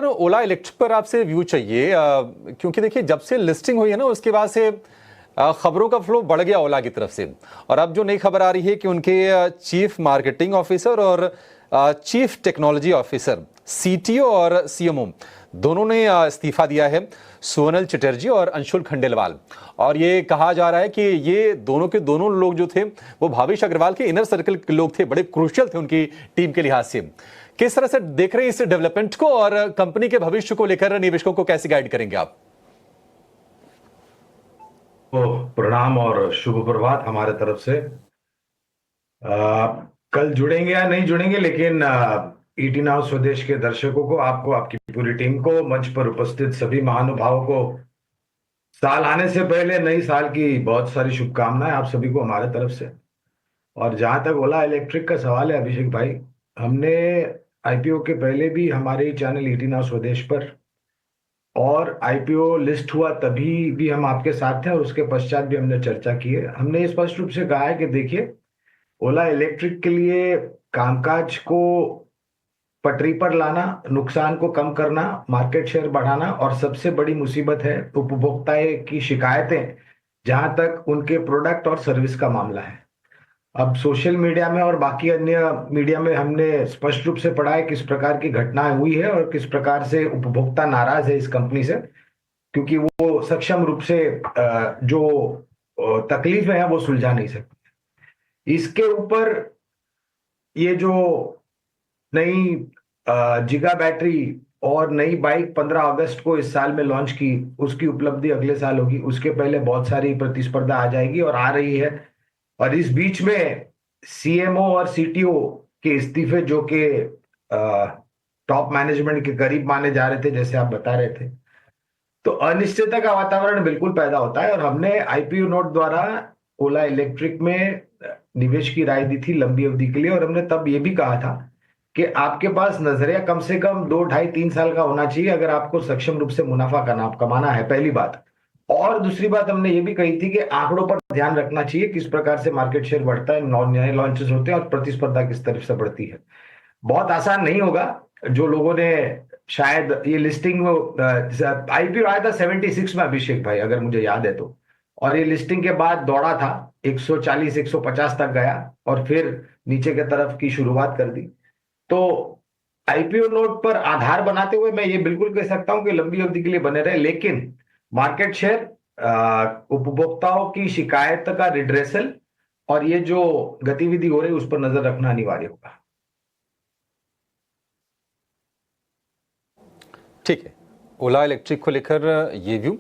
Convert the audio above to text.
ओला electric पर आपसे view चाहिए क्योंकि देखिए जब से लिस्टिंग हुई है ना उसके बाद से खबरों का फ्लो बढ़ गया ओला की तरफ से। और अब जो नई खबर आ रही है कि उनके चीफ मार्केटिंग ऑफिसर और चीफ टेक्नोलॉजी ऑफिसर सीटीओ और सीएमओ दोनों ने इस्तीफा दिया है, सोनल चटर्जी और अंशुल खंडेलवाल। और ये कहा जा रहा है कि ये दोनों के दोनों लोग जो थे वो भावेश अग्रवाल के इनर सर्कल के लोग थे, बड़े क्रूशियल थे उनकी टीम के लिहाज से। किस तरह से देख रहे हैं इस डेवलपमेंट को और कंपनी के भविष्य को लेकर निवेशकों को कैसे गाइड करेंगे आप? प्रणाम और शुभ प्रभात हमारे तरफ से। कल जुड़ेंगे या नहीं जुड़ेंगे, लेकिन ईटी नाउ स्वदेश के दर्शकों को, आपको, आपकी पूरी टीम को, मंच पर उपस्थित सभी महानुभावों को साल आने से पहले नई साल की बहुत सारी शुभकामनाएं आप सभी को हमारे तरफ से। और जहां तक ओला इलेक्ट्रिक का सवाल है अभिषेक भाई, हमने आईपीओ के पहले भी हमारे ही चैनल ईटी नाउ स्वदेश पर, और आईपीओ लिस्ट हुआ तभी भी हम आपके साथ थे और उसके पश्चात भी हमने चर्चा की है। हमने स्पष्ट रूप से कहा है कि देखिए, ओला इलेक्ट्रिक के लिए कामकाज को पटरी पर लाना, नुकसान को कम करना, मार्केट शेयर बढ़ाना, और सबसे बड़ी मुसीबत है उपभोक्ता की शिकायतें जहां तक उनके प्रोडक्ट और सर्विस का मामला है। अब सोशल मीडिया में और बाकी अन्य मीडिया में हमने स्पष्ट रूप से पढ़ा है किस प्रकार की घटनाएं हुई है और किस प्रकार से उपभोक्ता नाराज है इस कंपनी से, क्योंकि वो सक्षम रूप से जो तकलीफें हैं वो सुलझा नहीं सकती। इसके ऊपर ये जो नई जिगा बैटरी और नई बाइक 15 अगस्त को इस साल में लॉन्च की, उसकी उपलब्धि अगले साल होगी। उसके पहले बहुत सारी प्रतिस्पर्धा आ जाएगी और आ रही है। और इस बीच में सीएमओ और सीटीओ के इस्तीफे, जो कि टॉप मैनेजमेंट के करीब माने जा रहे थे, जैसे आप बता रहे थे, तो अनिश्चितता का वातावरण बिल्कुल पैदा होता है। और हमने आईपीओ नोट द्वारा ओला इलेक्ट्रिक में निवेश की राय दी थी लंबी अवधि के लिए, और हमने तब ये भी कहा था कि आपके पास नजरिया कम से कम 2, 2.5, 3 साल का होना चाहिए अगर आपको सक्षम रूप से मुनाफा कमाना है, पहली बात। और दूसरी बात हमने ये भी कही थी कि आंकड़ों पर ध्यान रखना चाहिए, किस प्रकार से मार्केट शेयर बढ़ता है, नए लॉन्चेस होते हैं और प्रतिस्पर्धा किस तरफ से बढ़ती है। बहुत आसान नहीं होगा। जो लोगों ने शायद ये लिस्टिंग, आईपीओ आया था 76 में अभिषेक भाई, अगर मुझे याद है तो, और ये लिस्टिंग के बाद दौड़ा था 140, 150 तक गया और फिर नीचे की तरफ की शुरुआत कर दी। तो आईपीओ नोट पर आधार बनाते हुए मैं ये बिल्कुल कह सकता हूं कि लंबी अवधि के लिए बने रहे, लेकिन मार्केट शेयर, उपभोक्ताओं की शिकायत का रिड्रेसल और ये जो गतिविधि हो रही है उस पर नजर रखना अनिवार्य होगा। ठीक है, ओला इलेक्ट्रिक को लेकर ये व्यू।